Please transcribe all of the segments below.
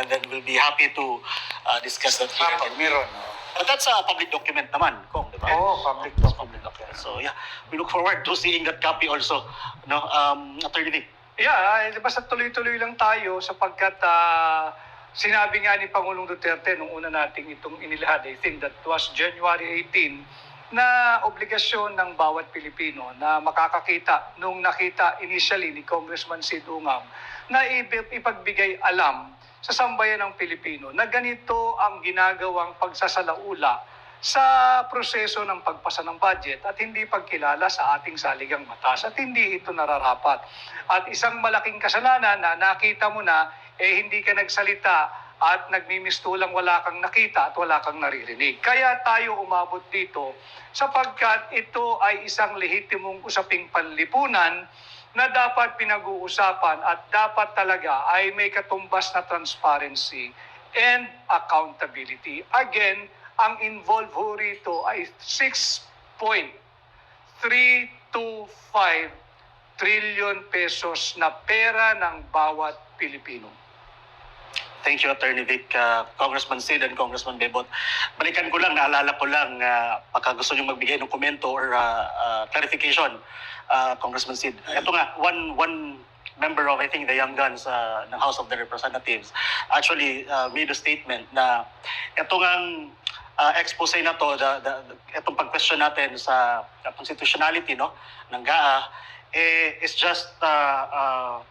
and then we'll be happy to discuss that here. Meron. But that's a public document naman, Kong, di ba? Oo, public That's document. So yeah, we look forward to seeing that copy also, no, Attorney Vic. Yeah, basta tuloy-tuloy lang tayo sapagkat sinabi nga ni Pangulong Duterte nung una nating itong inilahad, I think that was January 18, na obligasyon ng bawat Pilipino na makakakita nung nakita initially ni Congressman Sid Ungam na ipagbigay alam sa sambayan ng Pilipino na ganito ang ginagawang pagsasalaula sa proseso ng pagpasa ng budget at hindi pagkilala sa ating saligang batas at hindi ito nararapat. At isang malaking kasalanan na nakita mo na hindi ka nagsalita at nagmimistulang wala kang nakita at wala kang naririnig. Kaya tayo umabot dito sapagkat ito ay isang lehitimong usaping panlipunan na dapat pinag-uusapan at dapat talaga ay may katumbas na transparency and accountability. Again, ang involved ho rito ay 6.325 trillion pesos na pera ng bawat Pilipino. Thank you, Attorney Vic, Congressman Sid and Congressman Bebot. Balikan ko lang, naalala ko lang, pagka gusto nyo magbigay ng komento or clarification, Congressman Sid. Ito nga, one member of, I think, the Young Guns ng House of the Representatives actually made a statement na ito ngang expose na to, itong pag-question natin sa constitutionality, no, ng GAA, is just a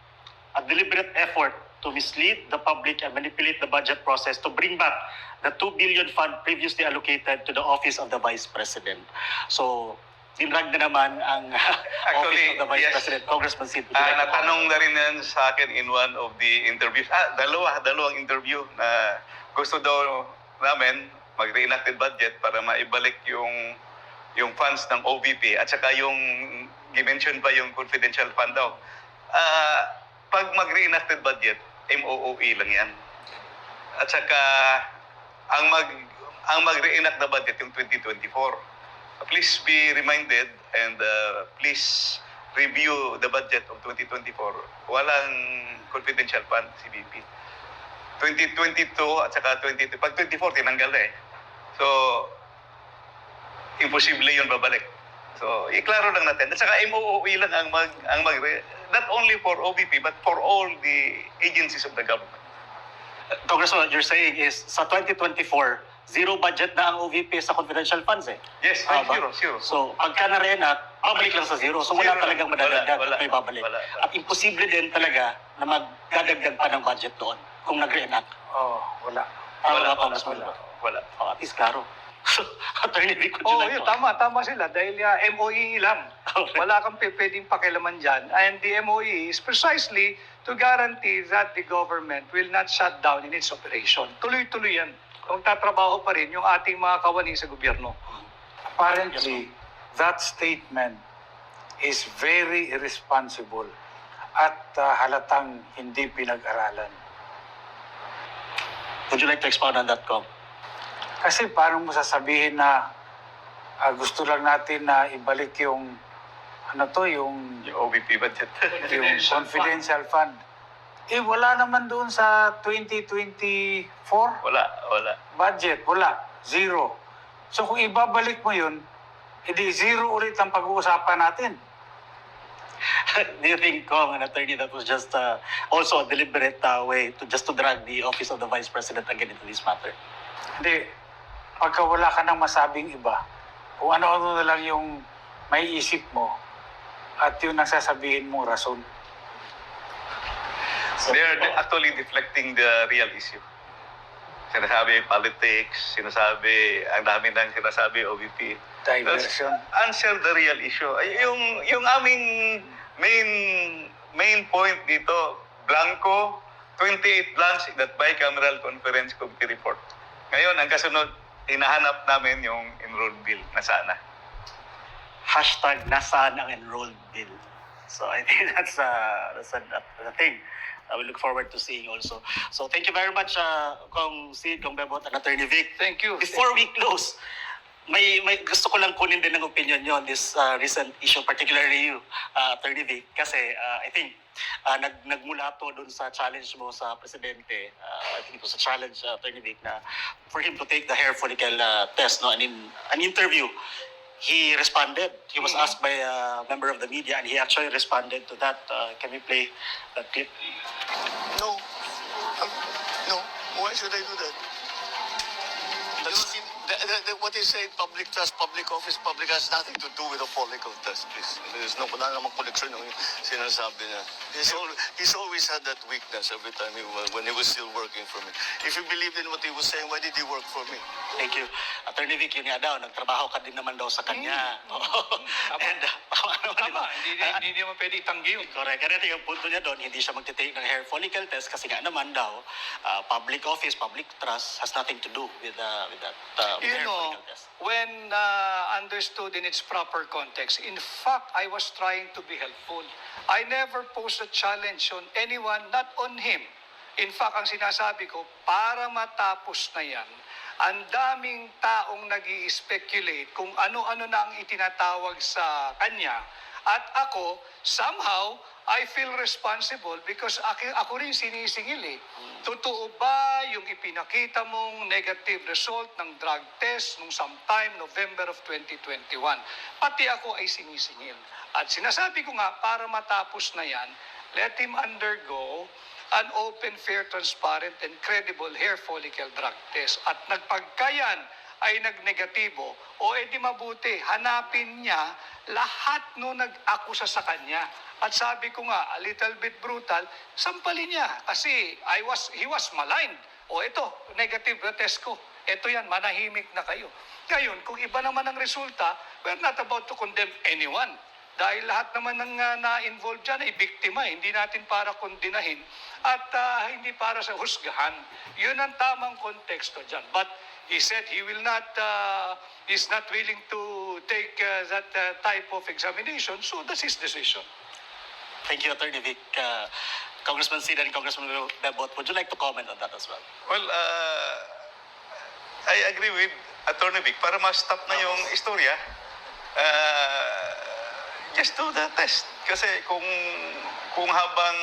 deliberate effort to mislead the public and manipulate the budget process to bring back the 2 billion fund previously allocated to the Office of the Vice President. So, dinrag na naman ang Office of the Vice President. Congressman Sid. Natanong na rin yan sa akin in one of the interviews. Dalawang interview na gusto daw namin mag-reenacted budget para maibalik yung funds ng OVP at saka yung gimension pa yung confidential fund daw. Pag mag-reenacted budget, MOOE lang yan. At saka ang mag-reenact na budget yung 2024. Please be reminded and please review the budget of 2024. Walang confidential fund, CBP. 2022 at saka 2023. Pag 24, tinanggal na eh. So, imposible yun babalik. So, iklaro lang natin. At saka MOOE lang ang not only for OVP but for all the agencies of the government. Congressman, what you're saying is sa 2024, zero budget na ang OVP sa confidential funds eh. Yes, zero. So, pagka na-reenact, babalik lang sa zero. So, wala talagang madadagdag at may babalik. Wala. At imposible din talaga na magdadagdag pa ng budget doon kung nag-reenact. Wala. Wala. At least klaro. Attorney Vic, would you like to? Tama sila dahil MOE lang. Wala kang pwedeng pakialaman dyan. And the MOE is precisely to guarantee that the government will not shut down in its operation. Tuloy-tuloy yan. Kung tatrabaho pa rin yung ating mga kawani sa gobyerno. Apparently, that statement is very irresponsible at halatang hindi pinag-aralan. Would you like to expound on that, Com? Kasi paano mo sasabihin na gusto lang natin na ibalik yung yung OVP budget. yung confidential fund. Wala naman doon sa 2024 Wala. budget, wala, zero. So kung ibabalik mo yun, edi zero ulit ang pag-uusapan natin. Do you think, Kong, an attorney, that was just also a deliberate way to drag the Office of the Vice President again into this matter? Hindi, pagka wala ka nang masabing iba, kung ano-ano na lang yung may isip mo at yung nagsasabihin mong rason. They're actually deflecting the real issue. Sinasabi politics, ang dami nang sinasabi OVP. Diversion. Answer the real issue. Yung aming main point dito, blanco, 28 blanks in that bicameral conference committee report. Ngayon, ang kasunod, hinahanap namin yung enrolled bill. Nasaan na? Hashtag nasaan ang enrolled bill. So I think that's a thing. We look forward to seeing also. So thank you very much, Kong Sid, Kong Bebot, and Attorney Vic. Thank you. Before we close, may gusto ko lang kunin din ng opinion nyo on this recent issue, particularly you, Attorney Vic, kasi I think nagmula to dun sa challenge mo sa presidente. I think it was a challenge, Attorney Vic, na for him to take the hair follicle test, no, and in an interview, he responded. He was asked by a member of the media, and he actually responded to that. Can we play that clip? No. No. Why should I do that? That's- What they say, public trust, public office, public has nothing to do with a follicle test, please. There's no, wala namang connection yung sinasabi niya. He's always had that weakness every time when he was still working for me. If he believed in what he was saying, why did he work for me? Thank you. Attorney Vic, yun nga daw, nagtrabaho ka din naman daw sa kanya. And tama naman, di ba? Tama, hindi naman pwede itanggi yun. Correct. Kaya yung punto niya doon, hindi siya magtitake ng hair follicle test kasi nga naman daw, public office, public trust has nothing to do with that You hair know, follicle test. when understood in its proper context, in fact, I was trying to be helpful. I never posed a challenge on anyone, not on him. In fact, ang sinasabi ko, para matapos na yan, ang daming taong nag-i-speculate kung ano-ano na ang itinatawag sa kanya. At ako, somehow, I feel responsible because ako rin sinisingil eh. Totoo ba yung ipinakita mong negative result ng drug test nung sometime November of 2021? Pati ako ay sinisingil. At sinasabi ko nga, para matapos na yan, let him undergo an open, fair, transparent, and credible hair follicle drug test. At nagpagkayan ay nagnegatibo, o edi mabuti, hanapin niya lahat no nag-akusa sa kanya. At sabi ko nga, a little bit brutal, sampalin niya kasi he was maligned. O ito, negative na test ko. Ito yan, manahimik na kayo. Ngayon, kung iba naman ang resulta, we're not about to condemn anyone. Dahil lahat naman ng na-involved dyan ay biktima. Hindi natin para kondinahin at hindi para sa husgahan. Yun ang tamang konteksto dyan. But he said he will not, he's not willing to take that type of examination. So that's his decision. Thank you, Attorney Vic. Congressman Sida and Congressman Bebot, would you like to comment on that as well? Well, I agree with Attorney Vic. Para ma-stop na yung istorya, just do the test. Kasi kung habang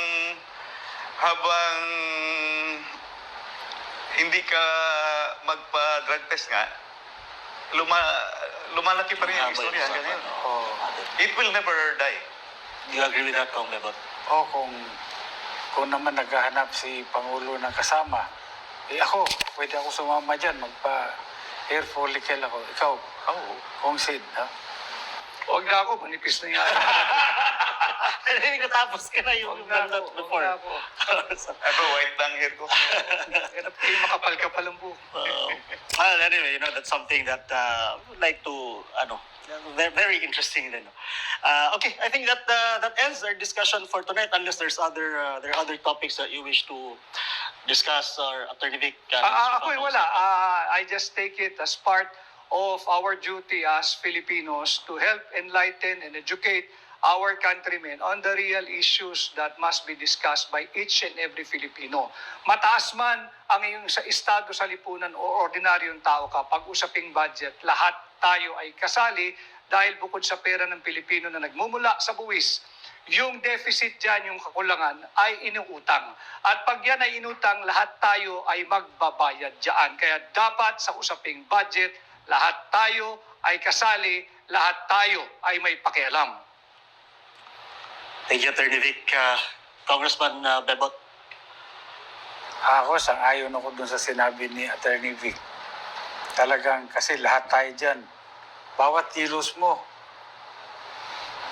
hindi ka magpa-drug test nga, lumalaki pa rin yung istorya hanggang ngayon. O, It will never die. Do you agree with that, Kong Bebot? o kung naman naghahanap si Pangulo ng kasama, ako, pwede ako sumama dyan, magpa-hair follicle ako. Ikaw, Kong Sid, ha? Huwag na ako, manipis na yan. Hindi ko tapos ka na yung Huwag na that ako, before. huwag na ako. Ako, white lang hair ko. Ganap kayo makapal-kapal ang buhok. Well, anyway, that's something that would like to, very, very interesting din. Okay, I think that that ends our discussion for tonight. Unless there are other topics that you wish to discuss, or Attorney Vic. Ako'y wala. I just take it as part of our duty as Filipinos to help enlighten and educate our countrymen on the real issues that must be discussed by each and every Filipino. Mataas man ang iyong sa estado sa lipunan o ordinaryong tao ka, pag-usaping budget, lahat tayo ay kasali dahil bukod sa pera ng Pilipino na nagmumula sa buwis, yung deficit dyan, yung kakulangan, ay inuutang. At pag yan ay inutang, lahat tayo ay magbabayad dyan. Kaya dapat sa usaping budget, lahat tayo ay kasali, lahat tayo ay may pakialam. Thank you, Attorney Vic. Congressman Bebot. Ako, sang-ayon ako dun sa sinabi ni Attorney Vic. Talagang, kasi lahat tayo dyan, bawat kilos mo,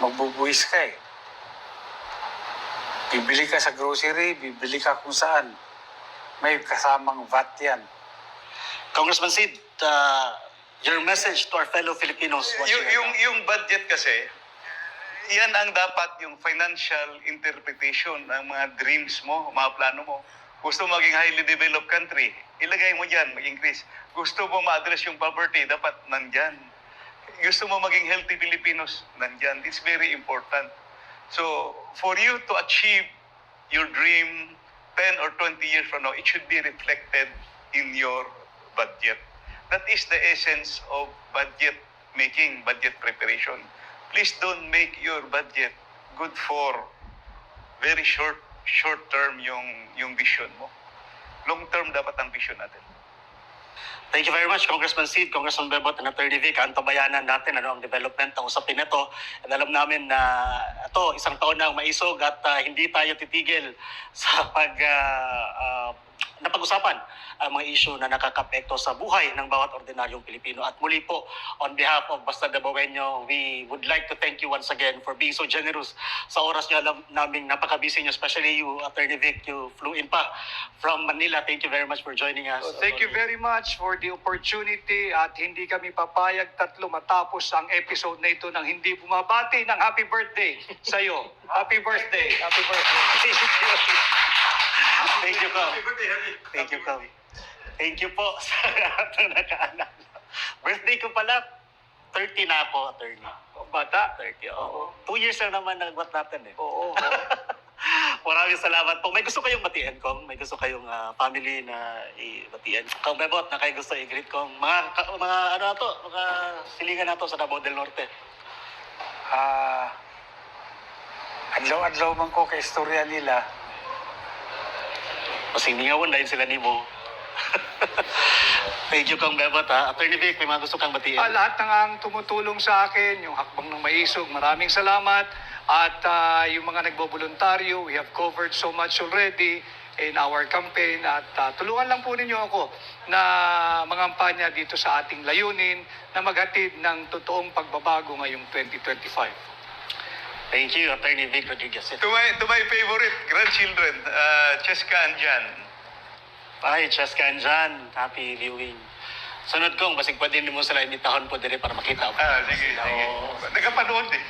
magbubuwis ka eh. Bibili ka sa grocery, bibili ka kung saan. May kasamang VAT yan. Congressman Sid, your message to our fellow Filipinos. Yung budget kasi, yan ang dapat yung financial interpretation ng mga dreams mo, mga plano mo. Gusto mo maging highly developed country, ilagay mo dyan, mag-increase. Gusto mo ma-address yung poverty, dapat nandyan. Gusto mo maging healthy Filipinos, nandyan. It's very important. So, for you to achieve your dream 10 or 20 years from now, it should be reflected in your budget. That is the essence of budget making, budget preparation. Please don't make your budget good for very short term yung vision mo. Long term dapat ang vision natin. Thank you very much, Congressman Sid, Congressman Bebot, and Attorney Vic. Antabayanan natin ang development ng usapin na ito. At alam namin na ito, isang taon na ang maisog at hindi tayo titigil sa napag-usapan ang mga issue na nakakapekto sa buhay ng bawat ordinaryong Pilipino. At muli po, on behalf of Basta Dabawenyo, we would like to thank you once again for being so generous sa oras niyo. Alam namin napaka-busy niyo, especially you, Attorney Vic, you flew in pa from Manila. Thank you very much for joining us. So, thank you very much for the opportunity at hindi kami papayag tatlo matapos ang episode na ito nang hindi bumabati ng happy birthday sa iyo. Happy birthday. Happy birthday. Thank you po. Thank you po. Thank you po sa lahat ng nakaalala. Birthday ko pala, 30 na ako, attorney. Bata. 30, oo. 2 years lang naman nagbat natin eh. Oo. Maraming salamat po. May gusto kayong batiin, Kong? May gusto kayong family na i-batiin? Kong Bebot, na kayo gusto i-greet, Kong? Mga ano na to, mga silingan na to sa Davao del Norte. Adlaw-adlaw man ko kay istorya nila. Masingningawan dahil sila ni mo. Thank you, Kong Bebot, ha. Attorney Vic, may mga gusto kang batiin. Lahat ng ang tumutulong sa akin, yung hakbang ng maisog, maraming salamat. At yung mga nagboboluntaryo, we have covered so much already in our campaign. At tulungan lang po ninyo ako na mangampanya dito sa ating layunin na maghatid ng totoong pagbabago ngayong 2025. Thank you, Attorney Vic Rodriguez. To my favorite grandchildren, Cheska and Jan. Ay, Cheska and Jan, happy viewing. Sunod kong, basig pa din mo sila imitahon po dire para makita. Sige. Oo. Nagapanood eh.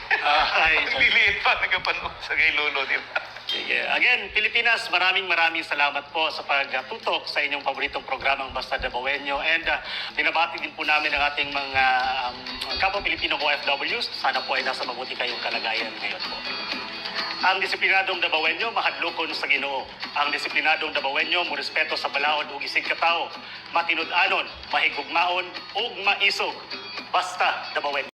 Ay, Liliit pa, nagapanood sa kay Lolo, di ba? sige. Again, Pilipinas, maraming salamat po sa pagtutok sa inyong paboritong programang Basta Dabawenyo. And binabati din po namin ang ating mga kapwa Pilipino OFWs. Sana po ay nasa mabuti kayong kalagayan ngayon po. Ang disiplinadong Dabawenyo, mahadlokon sa Ginoo. Ang disiplinadong Dabawenyo, murespeto sa balaod ug isig katao, matinud-anon, mahigugmaon ug maisog. Basta Dabawenyo.